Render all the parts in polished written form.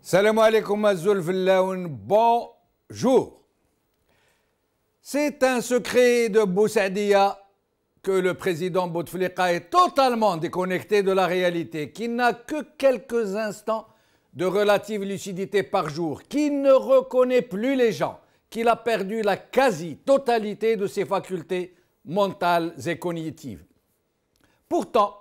Salam alaikum Azul Fillaoun, bonjour. C'est un secret de Boussadia que le président Bouteflika est totalement déconnecté de la réalité, qu'il n'a que quelques instants de relative lucidité par jour, qu'il ne reconnaît plus les gens, qu'il a perdu la quasi-totalité de ses facultés mentales et cognitives. Pourtant,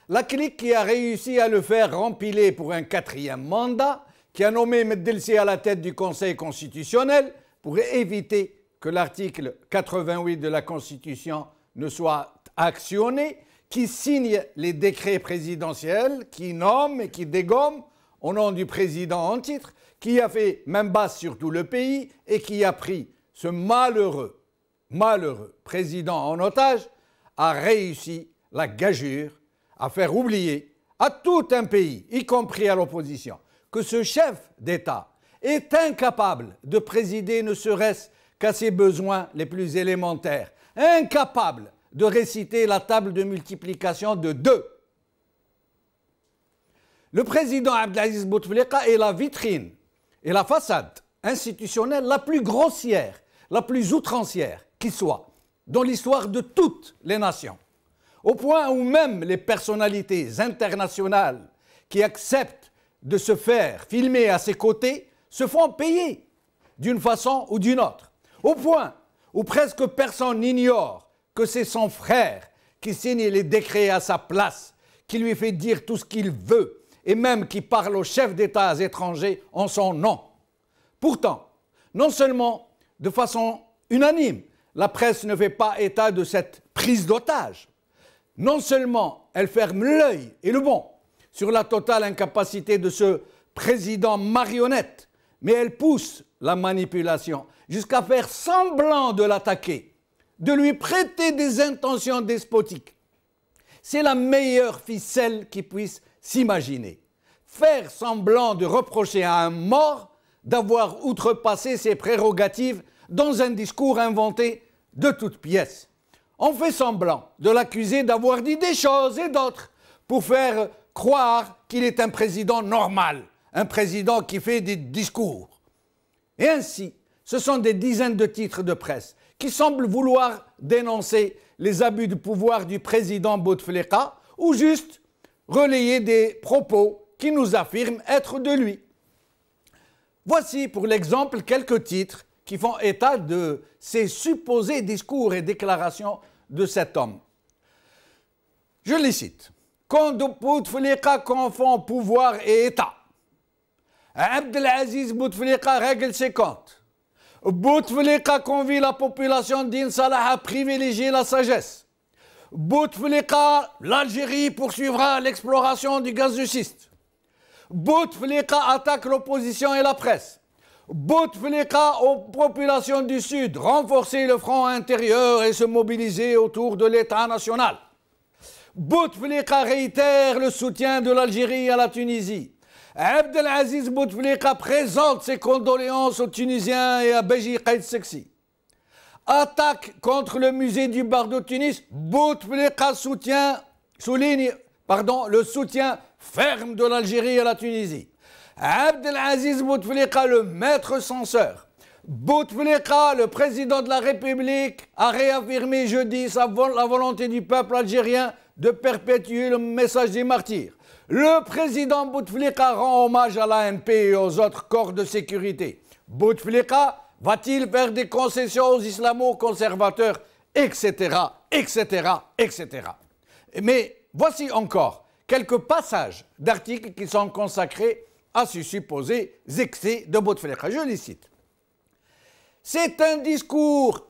la clique qui a réussi à le faire rempiler pour un 4e mandat, qui a nommé Meddelsi à la tête du Conseil constitutionnel pour éviter que l'article 88 de la Constitution ne soit actionné, qui signe les décrets présidentiels, qui nomme et qui dégomme au nom du président en titre, qui a fait main basse sur tout le pays et qui a pris ce malheureux président en otage, a réussi la gageure à faire oublier à tout un pays, y compris à l'opposition, que ce chef d'État est incapable de présider ne serait-ce qu'à ses besoins les plus élémentaires, incapable de réciter la table de multiplication de 2. Le président Abdelaziz Bouteflika est la vitrine et la façade institutionnelle la plus grossière, la plus outrancière qui soit dans l'histoire de toutes les nations, au point où même les personnalités internationales qui acceptent de se faire filmer à ses côtés se font payer d'une façon ou d'une autre, au point où presque personne n'ignore que c'est son frère qui signe les décrets à sa place, qui lui fait dire tout ce qu'il veut et même qui parle aux chefs d'État étrangers en son nom. Pourtant, non seulement de façon unanime, la presse ne fait pas état de cette prise d'otage, non seulement elle ferme l'œil et le bon sur la totale incapacité de ce président marionnette, mais elle pousse la manipulation jusqu'à faire semblant de l'attaquer, de lui prêter des intentions despotiques. C'est la meilleure ficelle qui puisse s'imaginer. Faire semblant de reprocher à un mort d'avoir outrepassé ses prérogatives dans un discours inventé de toutes pièces. On fait semblant de l'accuser d'avoir dit des choses et d'autres pour faire croire qu'il est un président normal, un président qui fait des discours. Et ainsi, ce sont des dizaines de titres de presse qui semblent vouloir dénoncer les abus de pouvoir du président Bouteflika ou juste relayer des propos qui nous affirment être de lui. Voici pour l'exemple quelques titres qui font état de ces supposés discours et déclarations de cet homme. Je les cite. Quand Bouteflika confond pouvoir et État. Abdelaziz Bouteflika règle ses comptes. Bouteflika convie la population d'In Salah à privilégier la sagesse. Bouteflika, l'Algérie poursuivra l'exploration du gaz de schiste. Bouteflika attaque l'opposition et la presse. Bouteflika aux populations du Sud, renforcer le front intérieur et se mobiliser autour de l'État national. Bouteflika réitère le soutien de l'Algérie à la Tunisie. Abdelaziz Bouteflika présente ses condoléances aux Tunisiens et à Beji Qaïd Seksi. Attaque contre le musée du bar de Tunis. Bouteflika souligne le soutien ferme de l'Algérie à la Tunisie. Abdelaziz Bouteflika, le maître censeur. Bouteflika, le président de la République, a réaffirmé jeudi la volonté du peuple algérien de perpétuer le message des martyrs. Le président Bouteflika rend hommage à l'ANP et aux autres corps de sécurité. Bouteflika va-t-il faire des concessions aux islamo-conservateurs, etc., etc., etc. Mais voici encore quelques passages d'articles qui sont consacrés à ce supposé excès de Bouteflika. Je les cite. C'est un discours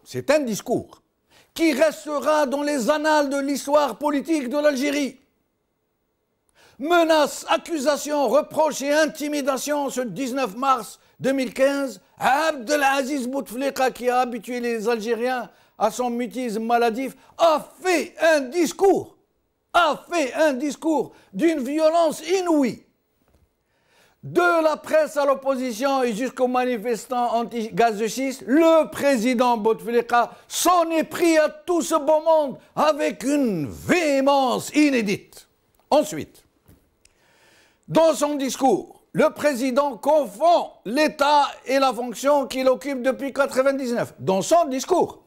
qui restera dans les annales de l'histoire politique de l'Algérie. Menaces, accusations, reproches et intimidations ce 19 mars 2015, Abdelaziz Bouteflika, qui a habitué les Algériens à son mutisme maladif, a fait un discours d'une violence inouïe. De la presse à l'opposition et jusqu'aux manifestants anti-gaz de schiste, le président Bouteflika s'en est pris à tout ce beau monde avec une véhémence inédite. Ensuite, dans son discours, le président confond l'État et la fonction qu'il occupe depuis 1999 dans son discours.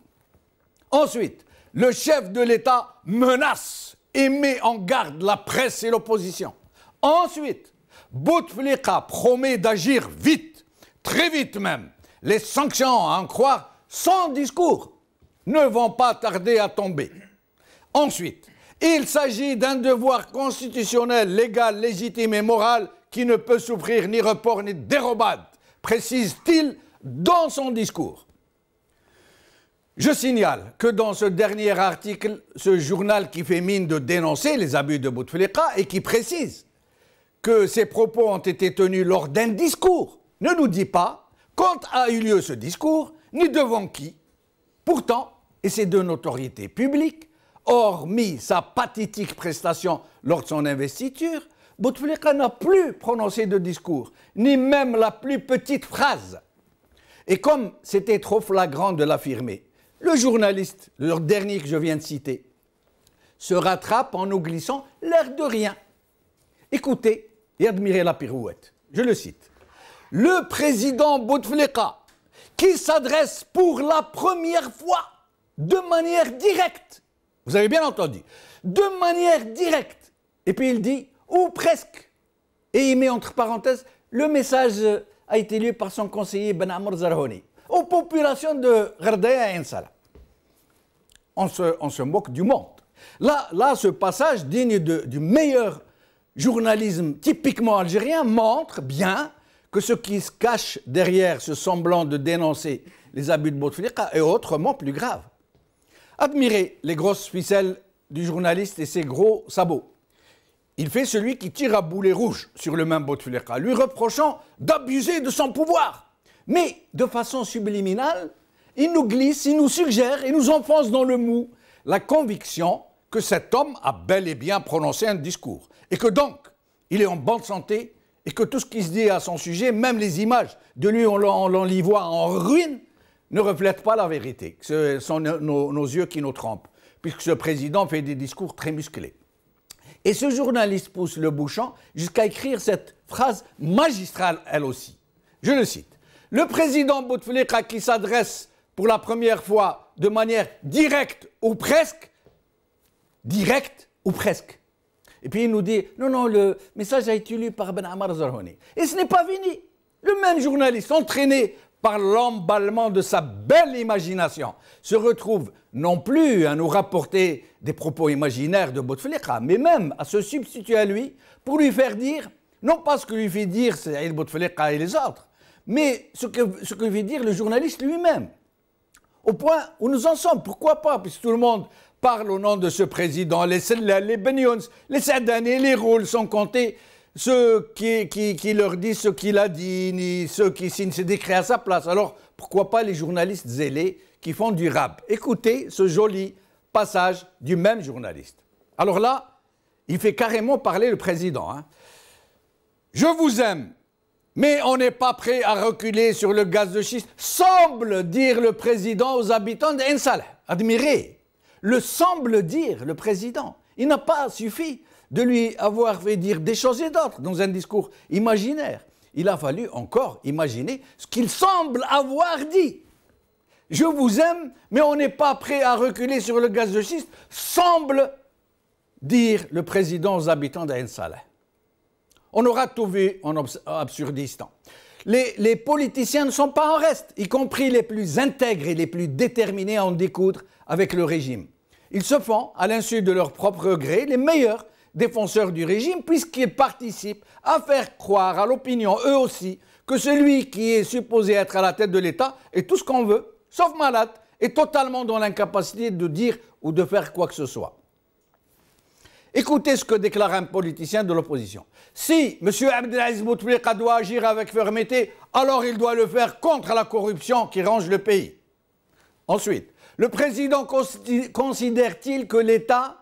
Ensuite, le chef de l'État menace et met en garde la presse et l'opposition. Ensuite, Bouteflika promet d'agir vite, très vite même. Les sanctions, à en croire son discours, ne vont pas tarder à tomber. Ensuite, il s'agit d'un devoir constitutionnel, légal, légitime et moral qui ne peut souffrir ni report ni dérobade, précise-t-il dans son discours. Je signale que dans ce dernier article, ce journal qui fait mine de dénoncer les abus de Bouteflika et qui précise que ces propos ont été tenus lors d'un discours, ne nous dit pas quand a eu lieu ce discours, ni devant qui. Pourtant, et c'est de notoriété publique, hormis sa pathétique prestation lors de son investiture, Bouteflika n'a plus prononcé de discours, ni même la plus petite phrase. Et comme c'était trop flagrant de l'affirmer, le journaliste, le dernier que je viens de citer, se rattrape en nous glissant l'air de rien. Écoutez et admirez la pirouette. Je le cite. Le président Bouteflika, qui s'adresse pour la première fois de manière directe, vous avez bien entendu, de manière directe, et puis il dit, ou presque, et il met entre parenthèses, le message a été lu par son conseiller Ben Amr Zarhoni, aux populations de Gherdaya et Ensala. On se moque du monde. Là, ce passage digne du meilleur journalisme typiquement algérien montre bien que ce qui se cache derrière ce semblant de dénoncer les abus de Bouteflika est autrement plus grave. Admirez les grosses ficelles du journaliste et ses gros sabots. Il fait celui qui tire à boulet rouge sur le même Bouteflika, lui reprochant d'abuser de son pouvoir. Mais de façon subliminale, il nous glisse, il nous suggère, il nous enfonce dans le mou la conviction que cet homme a bel et bien prononcé un discours et que donc il est en bonne santé et que tout ce qui se dit à son sujet, même les images de lui on l'y voit en ruine, ne reflètent pas la vérité. Ce sont nos yeux qui nous trompent, puisque ce président fait des discours très musclés. Et ce journaliste pousse le bouchon jusqu'à écrire cette phrase magistrale, elle aussi. Je le cite. Le président Bouteflika qui s'adresse pour la première fois de manière directe ou presque, et puis il nous dit, non, le message a été lu par Ben Amr Zarhoni. Et ce n'est pas fini. Le même journaliste, entraîné par l'emballement de sa belle imagination, se retrouve non plus à nous rapporter des propos imaginaires de Bouteflika, mais même à se substituer à lui pour lui faire dire, non pas ce que lui fait dire Saïd Bouteflika et les autres, mais ce que lui fait dire le journaliste lui-même. Au point où nous en sommes, pourquoi pas, puisque tout le monde parle au nom de ce président, les Sellal, les Benyons, les Sadani, les rôles sont comptés, ceux qui leur disent ce qu'il a dit, ni ceux qui signent ses décrets à sa place. Alors, pourquoi pas les journalistes zélés qui font du rap? Écoutez ce joli passage du même journaliste. Alors là, il fait carrément parler le président. Hein. Je vous aime, mais on n'est pas prêt à reculer sur le gaz de schiste, semble dire le président aux habitants d'Ensala. Admirez, le semble dire le président. Il n'a pas suffi de lui avoir fait dire des choses et d'autres dans un discours imaginaire. Il a fallu encore imaginer ce qu'il semble avoir dit. Je vous aime, mais on n'est pas prêt à reculer sur le gaz de schiste, semble dire le président aux habitants d'Ain Saleh. On aura tout vu en Absurdistan. Les politiciens ne sont pas en reste, y compris les plus intègres et les plus déterminés à en découdre avec le régime. Ils se font, à l'insu de leur propre gré, les meilleurs défenseurs du régime, puisqu'ils participent à faire croire à l'opinion, eux aussi, que celui qui est supposé être à la tête de l'État est tout ce qu'on veut, sauf malade, et totalement dans l'incapacité de dire ou de faire quoi que ce soit. Écoutez ce que déclare un politicien de l'opposition. Si M. Abdelaziz Bouteflika doit agir avec fermeté, alors il doit le faire contre la corruption qui ronge le pays. Ensuite, le président considère-t-il que l'État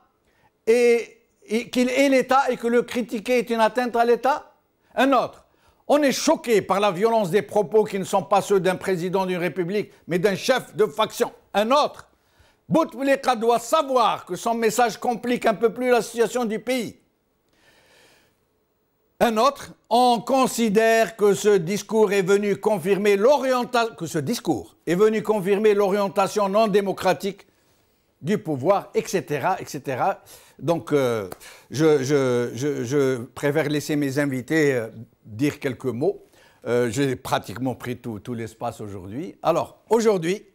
qu'il est l'État et que le critiquer est une atteinte à l'État? Un autre. On est choqué par la violence des propos qui ne sont pas ceux d'un président d'une république, mais d'un chef de faction. Un autre. Bouteflika doit savoir que son message complique un peu plus la situation du pays. Un autre, on considère que ce discours est venu confirmer l'orientation non démocratique du pouvoir, etc., etc. Donc, je préfère laisser mes invités dire quelques mots. J'ai pratiquement pris tout l'espace aujourd'hui. Alors, aujourd'hui...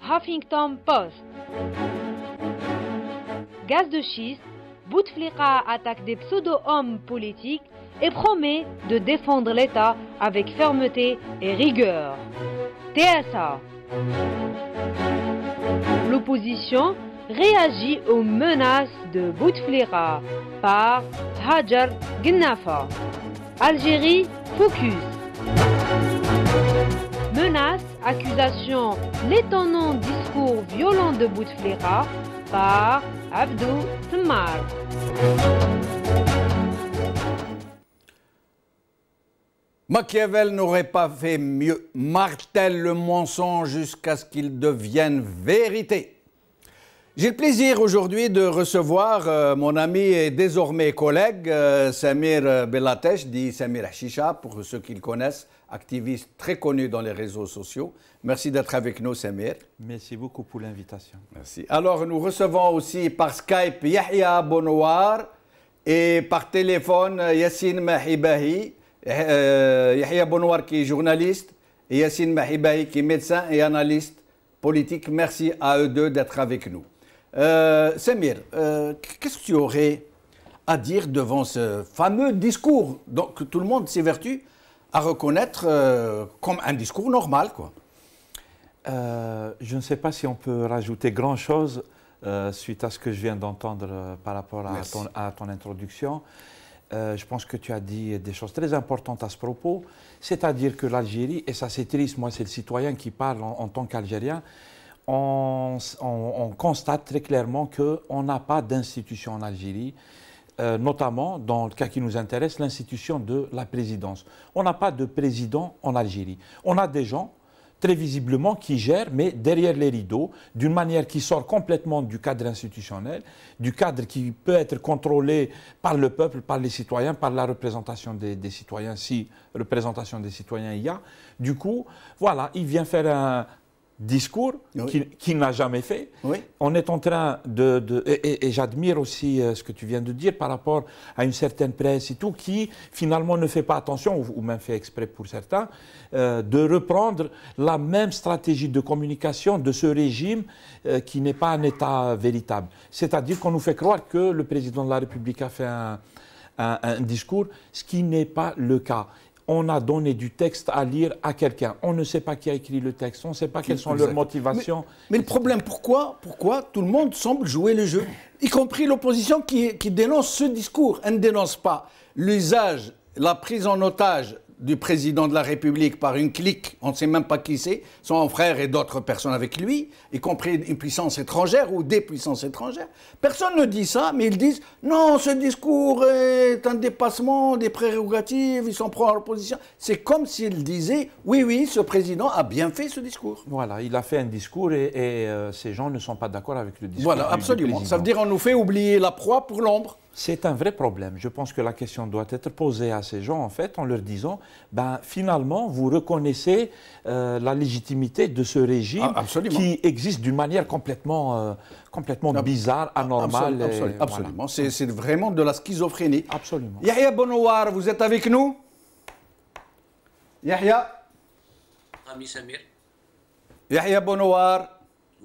Huffington Post. Gaz de schiste, Bouteflika attaque des pseudo-hommes politiques et promet de défendre l'État avec fermeté et rigueur. TSA. L'opposition réagit aux menaces de Bouteflika par Hajar Gennafa. Algérie Focus. Menaces, accusations, l'étonnant discours violent de Bouteflika par Abdou Semmar. Machiavel n'aurait pas fait mieux, martèle le mensonge jusqu'à ce qu'il devienne vérité. J'ai le plaisir aujourd'hui de recevoir mon ami et désormais collègue Samir Bellateche, dit Samir Hashicha, pour ceux qui le connaissent, activiste très connu dans les réseaux sociaux. Merci d'être avec nous, Samir. Merci beaucoup pour l'invitation. Merci. Alors, nous recevons aussi par Skype Yahya Bonouar et par téléphone Yassine Mahibahi. Yahya Bonouar qui est journaliste et Yassine Mahibahi qui est médecin et analyste politique. Merci à eux deux d'être avec nous. Samir, qu'est-ce que tu aurais à dire devant ce fameux discours donc, que tout le monde s'évertue à reconnaître comme un discours normal, quoi? Je ne sais pas si on peut rajouter grand-chose suite à ce que je viens d'entendre par rapport à ton introduction. Je pense que tu as dit des choses très importantes à ce propos, c'est-à-dire que l'Algérie, et ça c'est triste, moi c'est le citoyen qui parle en tant qu'Algérien, on constate très clairement qu'on n'a pas d'institution en Algérie, notamment dans le cas qui nous intéresse, l'institution de la présidence. On n'a pas de président en Algérie. On a des gens très visiblement qui gèrent, mais derrière les rideaux, d'une manière qui sort complètement du cadre institutionnel, du cadre qui peut être contrôlé par le peuple, par les citoyens, par la représentation des citoyens, si représentation des citoyens il y a. Du coup, voilà, il vient faire un discours qu'il n'a jamais fait. Oui. On est en train et j'admire aussi ce que tu viens de dire par rapport à une certaine presse et tout, qui finalement ne fait pas attention, ou même fait exprès pour certains, de reprendre la même stratégie de communication de ce régime qui n'est pas un État véritable. C'est-à-dire qu'on nous fait croire que le président de la République a fait un discours, ce qui n'est pas le cas. On a donné du texte à lire à quelqu'un. On ne sait pas qui a écrit le texte, on ne sait pas quelles sont leurs motivations. Mais le problème, pourquoi tout le monde semble jouer le jeu, y compris l'opposition qui dénonce ce discours. Elle ne dénonce pas l'usage, la prise en otage du président de la République par une clique, on ne sait même pas qui c'est, son frère et d'autres personnes avec lui, y compris une puissance étrangère ou des puissances étrangères. Personne ne dit ça, mais ils disent non, ce discours est un dépassement des prérogatives, ils s'en prennent à l'opposition. C'est comme s'ils disaient oui, ce président a bien fait ce discours. Voilà, il a fait un discours et ces gens ne sont pas d'accord avec le discours. Voilà, absolument. Ça veut dire qu'on nous fait oublier la proie pour l'ombre. C'est un vrai problème. Je pense que la question doit être posée à ces gens, en fait, en leur disant, ben, finalement, vous reconnaissez la légitimité de ce régime qui existe d'une manière complètement bizarre, anormale. Absolument. Voilà. C'est vraiment de la schizophrénie. Absolument. Yahya Bonouar, vous êtes avec nous? Yahya? Ami Samir. Yahya Bonouar.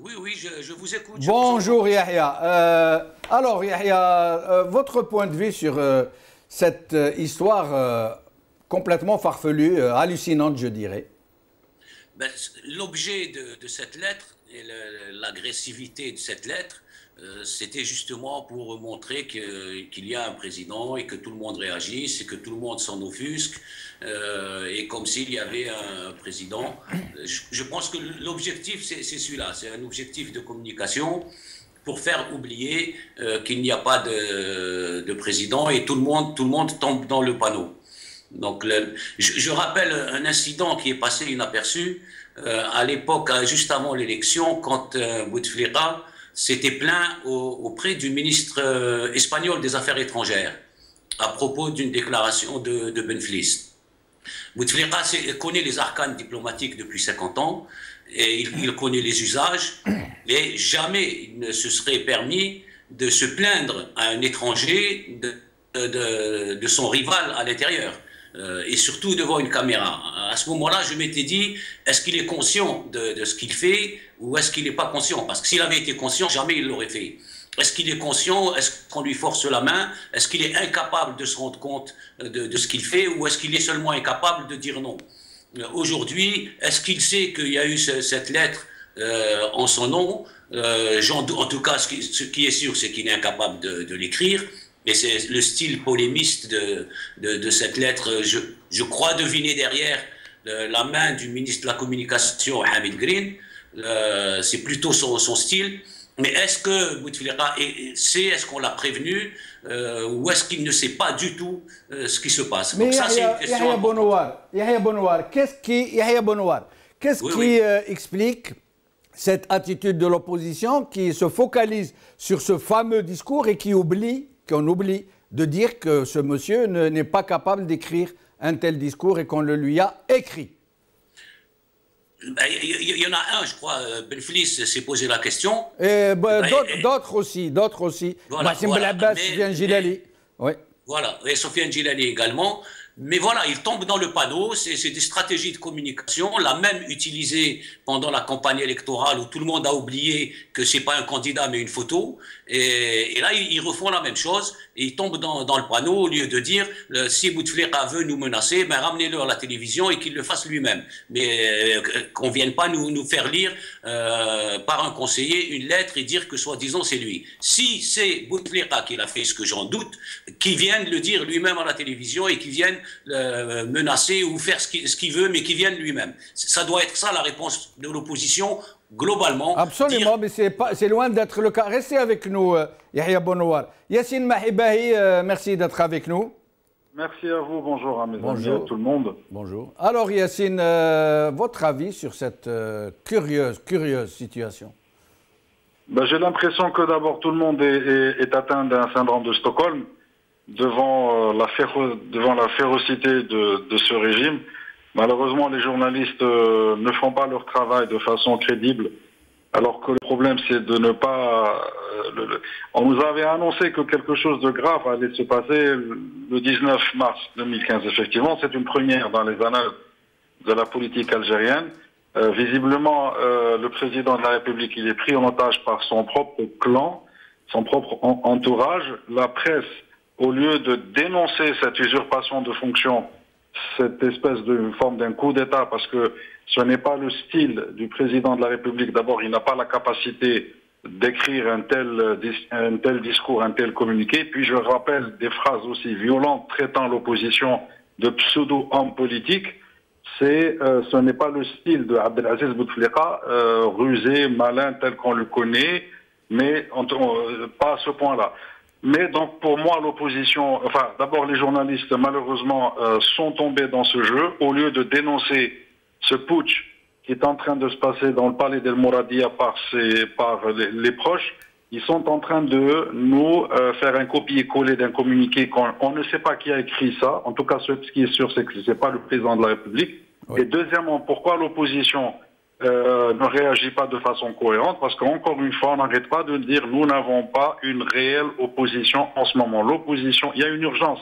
Oui, je vous écoute. Bonjour Yahya. Alors Yahya, votre point de vue sur cette histoire complètement farfelue, hallucinante je dirais. Ben, l'objet de cette lettre et l'agressivité de cette lettre, c'était justement pour montrer qu'il y a un président et que tout le monde réagisse et que tout le monde s'en offusque et comme s'il y avait un président. Je pense que l'objectif c'est celui-là, c'est un objectif de communication pour faire oublier qu'il n'y a pas de président et tout le monde tombe dans le panneau. Donc je rappelle un incident qui est passé inaperçu à l'époque, juste avant l'élection, quand Bouteflika s'était plaint auprès du ministre espagnol des Affaires étrangères. à propos d'une déclaration de Benflis. Bouteflika connaît les arcanes diplomatiques depuis 50 ans et il connaît les usages et jamais il ne se serait permis de se plaindre à un étranger de son rival à l'intérieur et surtout devant une caméra. À ce moment-là, je m'étais dit, est-ce qu'il est conscient de ce qu'il fait ou est-ce qu'il n'est pas conscient? Parce que s'il avait été conscient, jamais il l'aurait fait. Est-ce qu'il est conscient? Est-ce qu'on lui force la main? Est-ce qu'il est incapable de se rendre compte de ce qu'il fait? Ou est-ce qu'il est seulement incapable de dire non? Aujourd'hui, est-ce qu'il sait qu'il y a eu cette lettre en son nom? En tout cas, ce qui est sûr, c'est qu'il est incapable de l'écrire. Et c'est le style polémiste de cette lettre. Je crois deviner derrière la main du ministre de la Communication, Hamid Green. C'est plutôt son style. Mais est-ce que Bouteflika sait, est-ce qu'on l'a prévenu, ou est-ce qu'il ne sait pas du tout ce qui se passe? Mais donc ça, c'est une question. Yahya Bonouar, qu'est-ce qui explique cette attitude de l'opposition qui se focalise sur ce fameux discours et qu'on oublie de dire que ce monsieur n'est pas capable d'écrire un tel discours et qu'on le lui a écrit? Il y en a un, je crois, Benflis s'est posé la question. D'autres aussi. Voilà, Massim Belabbas, Sofiane Gilali. Oui. Voilà, et Sofiane Gilali également. Mais voilà, il tombe dans le panneau, c'est des stratégies de communication, la même utilisée pendant la campagne électorale où tout le monde a oublié que c'est pas un candidat mais une photo. Et là, ils refont la même chose et ils tombent dans le panneau au lieu de dire si Bouteflika veut nous menacer, ben ramenez-le à la télévision et qu'il le fasse lui-même. Mais qu'on vienne pas nous faire lire par un conseiller une lettre et dire que soi-disant c'est lui. Si c'est Bouteflika qui l'a fait, ce que j'en doute, qu'il vienne le dire lui-même à la télévision et qu'il vienne menacer ou faire ce qu'il veut, mais qu'il vienne lui-même. Ça doit être ça la réponse de l'opposition globalement. Absolument, mais c'est loin d'être le cas. Restez avec nous, Yahya Bonouar. Yassine Mahibahi, merci d'être avec nous. Merci à vous, bonjour à mes amis, à tout le monde. Bonjour. Alors Yassine, votre avis sur cette curieuse situation? J'ai l'impression que d'abord tout le monde est atteint d'un syndrome de Stockholm devant la férocité de ce régime. Malheureusement, les journalistes ne font pas leur travail de façon crédible, alors que le problème, c'est de ne pas... On nous avait annoncé que quelque chose de grave allait se passer le 19 mars 2015. Effectivement, c'est une première dans les annales de la politique algérienne. Visiblement, le président de la République, il est pris en otage par son propre clan, son propre entourage. La presse, au lieu de dénoncer cette usurpation de fonction, cette espèce de forme d'un coup d'État, parce que ce n'est pas le style du président de la République. D'abord, il n'a pas la capacité d'écrire un tel discours, un tel communiqué. Puis je rappelle des phrases aussi violentes traitant l'opposition de pseudo-hommes politiques. Ce n'est pas le style de Abdelaziz Bouteflika, rusé, malin, tel qu'on le connaît, mais pas à ce point-là. Mais donc pour moi l'opposition, d'abord les journalistes malheureusement sont tombés dans ce jeu. Au lieu de dénoncer ce putsch qui est en train de se passer dans le palais d'El Mouradia par les proches, ils sont en train de nous faire un copier-coller d'un communiqué on ne sait pas qui a écrit ça. En tout cas, ce qui est sûr, c'est que ce n'est pas le président de la République. Oui. Et deuxièmement, pourquoi l'opposition ne réagit pas de façon cohérente? Parce qu'encore une fois, on n'arrête pas de dire nous n'avons pas une réelle opposition en ce moment. L'opposition, il y a une urgence.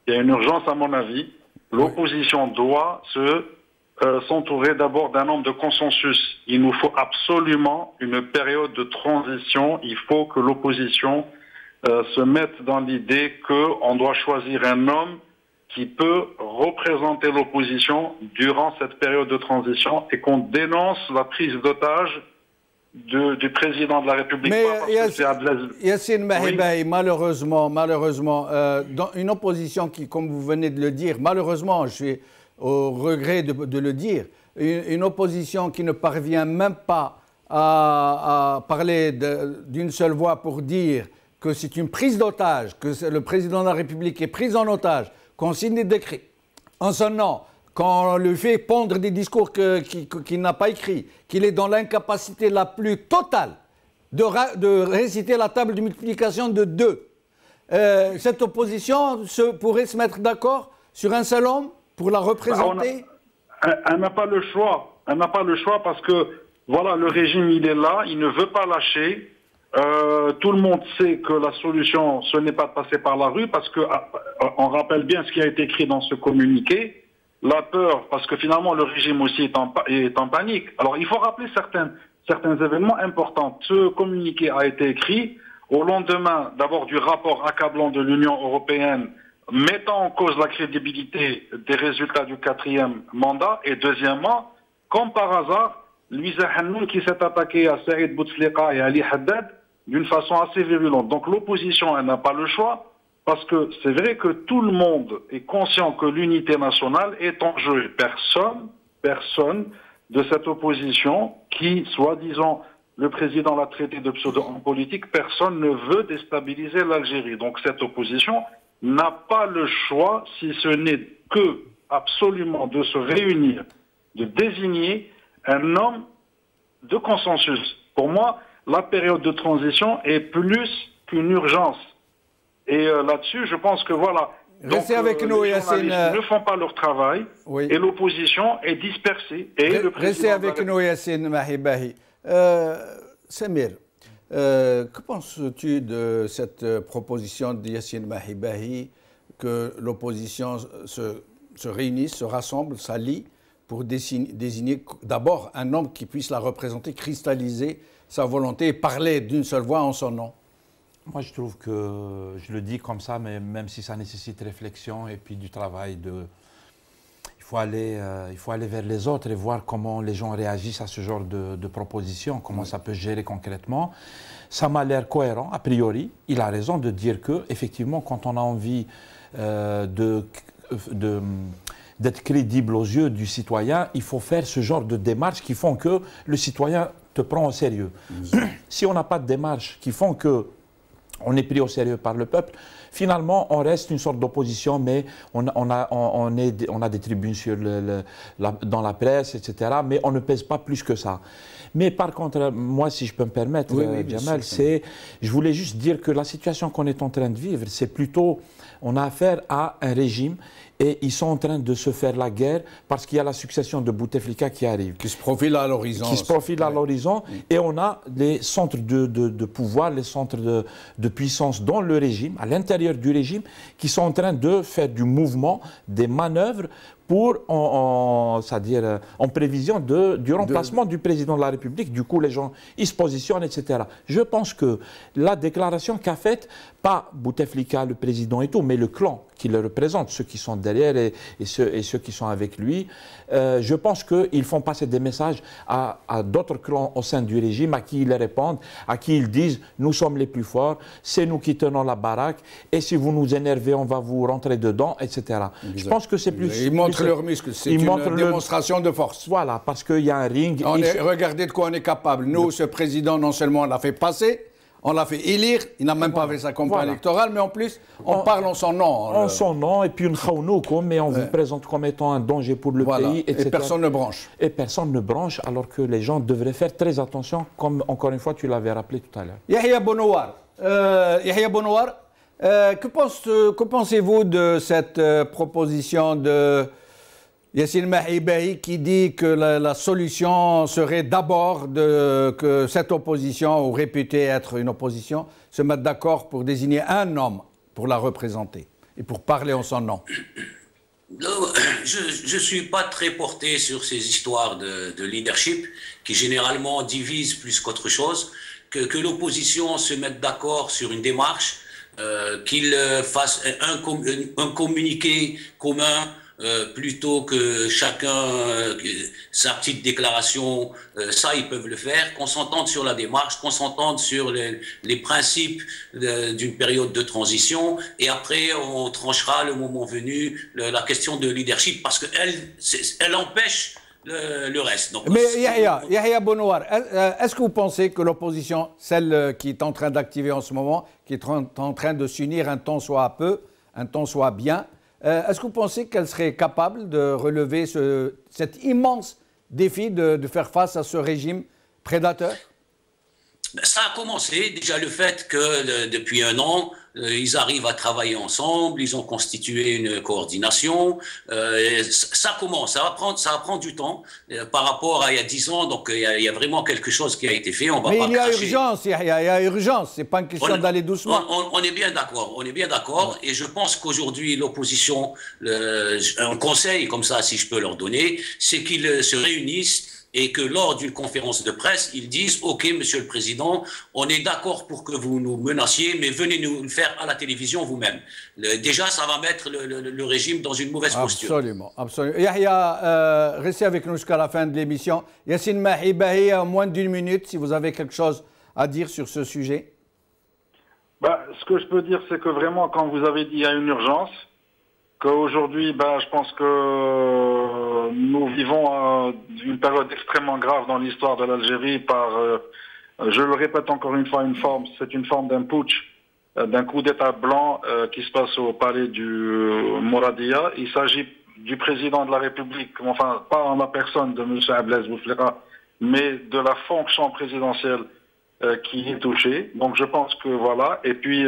Il y a une urgence à mon avis. L'opposition doit s'entourer d'abord d'un nombre de consensus. Il nous faut absolument une période de transition. Il faut que l'opposition se mette dans l'idée qu'on doit choisir un homme qui peut représenter l'opposition durant cette période de transition et qu'on dénonce la prise d'otage du président de la République. Mais Yassine Mahibahi, malheureusement, dans une opposition qui, comme vous venez de le dire, malheureusement, je suis au regret de le dire, une opposition qui ne parvient même pas à parler d'une seule voix pour dire que c'est une prise d'otage, que le président de la République est pris en otage, qu'on signe des décrets en son nom, qu'on lui fait pondre des discours qu'il n'a pas écrits, qu'il est dans l'incapacité la plus totale de réciter la table de multiplication de 2. cette opposition pourrait se mettre d'accord sur un seul homme pour la représenter? Elle n'a pas le choix. Elle n'a pas le choix parce que, voilà, le régime, il est là, il ne veut pas lâcher. Tout le monde sait que la solution, ce n'est pas de passer par la rue parce que, on rappelle bien ce qui a été écrit dans ce communiqué. La peur, parce que finalement, le régime aussi est en panique. Alors, il faut rappeler certains événements importants. Ce communiqué a été écrit au lendemain, d'abord, du rapport accablant de l'Union européenne mettant en cause la crédibilité des résultats du 4e mandat. Et deuxièmement, comme par hasard, Louisa Hannoun qui s'est attaqué à Saïd Bouteflika et Ali Haddad d'une façon assez virulente. Donc l'opposition, elle n'a pas le choix, parce que c'est vrai que tout le monde est conscient que l'unité nationale est en jeu. Personne de cette opposition qui, soi-disant, le président l'a traité de pseudo-homme politique, personne ne veut déstabiliser l'Algérie. Donc cette opposition n'a pas le choix, si ce n'est que absolument de se réunir, de désigner un homme de consensus. Pour moi, la période de transition est plus qu'une urgence. Et là-dessus, je pense que voilà. Restez avec nous, Yassine. Les journalistes ne font pas leur travail, oui. Et l'opposition est dispersée. Et restez avec nous, Yassine Mahibahi. Samir, que penses-tu de cette proposition de Yassine Mahibahi que l'opposition se réunisse, se rassemble, s'allie pour désigner d'abord un homme qui puisse la représenter, cristalliser sa volonté et parler d'une seule voix en son nom? Moi, je trouve que, je le dis comme ça, mais même si ça nécessite réflexion et puis du travail, il faut aller vers les autres et voir comment les gens réagissent à ce genre de propositions, comment ça peut se gérer concrètement. Ça m'a l'air cohérent, a priori. Il a raison de dire que, effectivement, quand on a envie d'être crédible aux yeux du citoyen, il faut faire ce genre de démarches qui font que le citoyen te prend au sérieux. Si on n'a pas de démarches qui font que on est pris au sérieux par le peuple, finalement, on reste une sorte d'opposition, mais on a des tribunes dans la presse, etc., mais on ne pèse pas plus que ça. Mais par contre, moi, si je peux me permettre, Jamal, je voulais juste dire que la situation qu'on est en train de vivre, c'est plutôt, on a affaire à un régime et ils sont en train de se faire la guerre parce qu'il y a la succession de Bouteflika qui arrive. Qui se profile à l'horizon. Qui se profile à l'horizon. Et on a les centres de pouvoir, les centres de puissance dans le régime, à l'intérieur du régime, qui sont en train de faire du mouvement, des manœuvres pour, c'est-à-dire en prévision du remplacement du président de la République. Du coup, les gens, ils se positionnent, etc. Je pense que la déclaration qu'a faite, pas Bouteflika, le président et tout, mais le clan qui le représente, ceux qui sont derrière et ceux qui sont avec lui, je pense qu'ils font passer des messages à d'autres clans au sein du régime, à qui ils répondent, à qui ils disent « nous sommes les plus forts, c'est nous qui tenons la baraque, et si vous nous énervez, on va vous rentrer dedans, etc. » Je pense que c'est plus... Ils montrent leurs muscles, c'est une démonstration de force. Voilà, parce qu'il y a un ring... Regardez de quoi on est capable. Nous, ce président, non seulement on l'a fait passer, on l'a fait élire, il n'a même pas fait sa campagne électorale, mais en plus, on parle en son nom. En son nom, et puis une khaounoukoum, mais on vous présente comme étant un danger pour le pays, etc. Et personne ne branche. Et personne ne branche, alors que les gens devraient faire très attention, comme encore une fois tu l'avais rappelé tout à l'heure. Yahya Bonouar, que pensez-vous de cette proposition de Yassine Mahibahi qui dit que la solution serait d'abord que cette opposition, ou réputée être une opposition, se mette d'accord pour désigner un homme pour la représenter et pour parler en son nom? Je ne suis pas très porté sur ces histoires de leadership qui généralement divisent plus qu'autre chose, que l'opposition se mette d'accord sur une démarche, qu'il fasse un communiqué commun, plutôt que chacun sa petite déclaration, ça ils peuvent le faire, qu'on s'entende sur la démarche, qu'on s'entende sur les principes d'une période de transition, et après on tranchera le moment venu la question de leadership, parce qu'elle empêche le reste. Donc, mais Yahya Bonouar, est-ce que vous pensez que l'opposition, celle qui est en train d'activer en ce moment, qui est en train de s'unir un temps soit peu, un temps soit bien, est-ce que vous pensez qu'elle serait capable de relever cet immense défi de faire face à ce régime prédateur? Ça a commencé déjà le fait que depuis un an, ils arrivent à travailler ensemble, ils ont constitué une coordination. Ça commence, ça va prendre du temps par rapport à il y a 10 ans. Donc il y a vraiment quelque chose qui a été fait. On va Mais pas il y a cracher. urgence, il y a urgence. C'est pas une question d'aller doucement. On est bien d'accord, on est bien d'accord. Et je pense qu'aujourd'hui, l'opposition, un conseil comme ça, si je peux leur donner, c'est qu'ils se réunissent et que lors d'une conférence de presse, ils disent « Ok, Monsieur le Président, on est d'accord pour que vous nous menaciez, mais venez nous le faire à la télévision vous-même. » Déjà, ça va mettre le régime dans une mauvaise posture. Absolument, absolument. Yahya, restez avec nous jusqu'à la fin de l'émission. Yassine Mahibahi, en moins d'une minute, si vous avez quelque chose à dire sur ce sujet. Ce que je peux dire, c'est que vraiment, quand vous avez dit qu'il y a une urgence, qu'aujourd'hui, je pense que nous vivons une période extrêmement grave dans l'histoire de l'Algérie par, je le répète encore une fois, c'est une forme d'un putsch, d'un coup d'État blanc qui se passe au palais du Mouradia. Il s'agit du président de la République, enfin, pas en la personne de M. Ablaze Bouteflika, mais de la fonction présidentielle qui est touchée. Donc je pense que voilà. Et puis,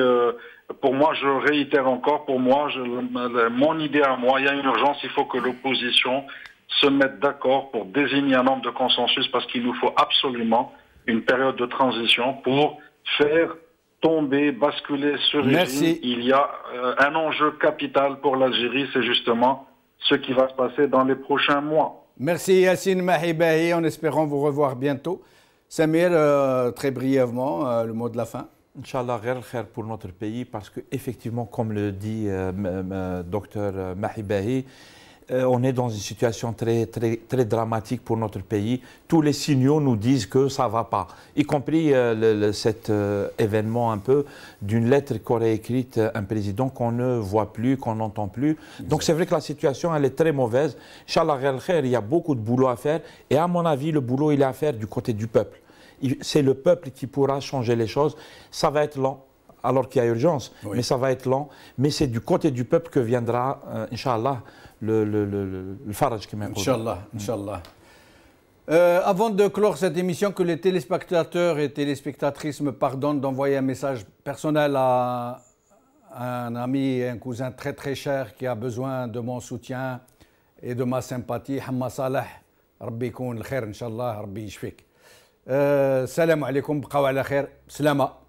pour moi, je réitère encore, pour moi, mon idée à moi, il y a une urgence, il faut que l'opposition se mette d'accord pour désigner un nombre de consensus parce qu'il nous faut absolument une période de transition pour faire tomber, basculer ce régime. Merci. Il y a un enjeu capital pour l'Algérie, c'est justement ce qui va se passer dans les prochains mois. Merci Yassine Mahibahi, en espérant vous revoir bientôt. Samir, très brièvement, le mot de la fin. Inch'Allah, khair pour notre pays, parce qu'effectivement, comme le dit docteur Mahibahi, on est dans une situation très dramatique pour notre pays. Tous les signaux nous disent que ça ne va pas, y compris cet événement un peu d'une lettre qu'aurait écrite un président qu'on ne voit plus, qu'on n'entend plus. Donc c'est vrai que la situation, elle est très mauvaise. Inch'Allah, il y a beaucoup de boulot à faire. Et à mon avis, le boulot, il est à faire du côté du peuple. C'est le peuple qui pourra changer les choses. Ça va être lent, alors qu'il y a urgence, mais ça va être lent. Mais c'est du côté du peuple que viendra, Inch'Allah, le faraj qui m'impose. Inch'Allah. Avant de clore cette émission, que les téléspectateurs et téléspectatrices me pardonnent d'envoyer un message personnel à un ami et un cousin très très cher qui a besoin de mon soutien et de ma sympathie. Hamma Saleh, Rabbi يكون الخير إن شاء الله, Rabbi يشفيك. السلام عليكم, بقوا على خير, سلامة.